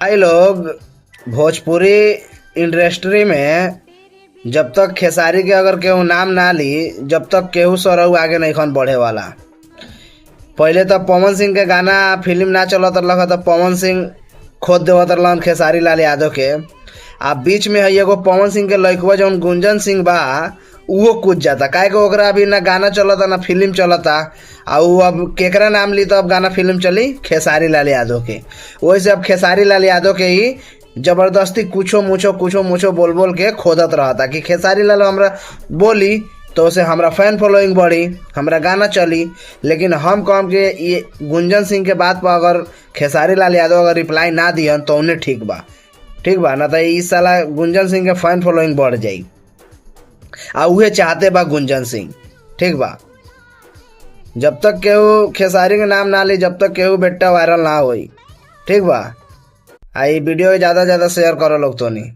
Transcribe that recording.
आई लोग भोजपुरी इंडस्ट्री में जब तक खेसारी के अगर केहू नाम ना ली, जब तक केहू सरऊ आगे नहीं खन बढ़े वाला। पहले तो पवन सिंह के गाना फिल्म ना चलत रहा तो पवन सिंह खोद देवत रहलन खेसारी लाल यादव के। आ बीच में है एगो पवन सिंह के लड़कवा जौन गुंजन सिंह बा, उहो कूद जाता काहे के ओकरा अभी ना गाना चलता ना फिल्म चलता। आ उ अब केकरा नाम ली तो अब गाना फिल्म चली खेसारी लाल यादव के। वैसे अब खेसारी लाल यादव के ही जबरदस्ती कुछो मुछो बोल बोल के खोदत रहता कि खेसारी लाल हमरा बोली तो उसे हमरा फैन फॉलोइंग बढ़ी, हमरा गाना चली। लेकिन हम कहम कि ये गुंजन सिंह के बात पर अगर खेसारी लाल यादव अगर रिप्लाई ना दिहन तो उन्हें ठीक बा ना तो इस साला गुंजन सिंह के फैन फॉलोइंग बढ़ जाई। आ उहे चाहते बा गुंजन सिंह, ठीक बा। जब तक केहू खेसारी के नाम ना ली, जब तक केहू बेटा वायरल ना होई, ठीक बा। आ वीडियो ज़्यादा से ज़्यादा शेयर करो लोग तो नहीं।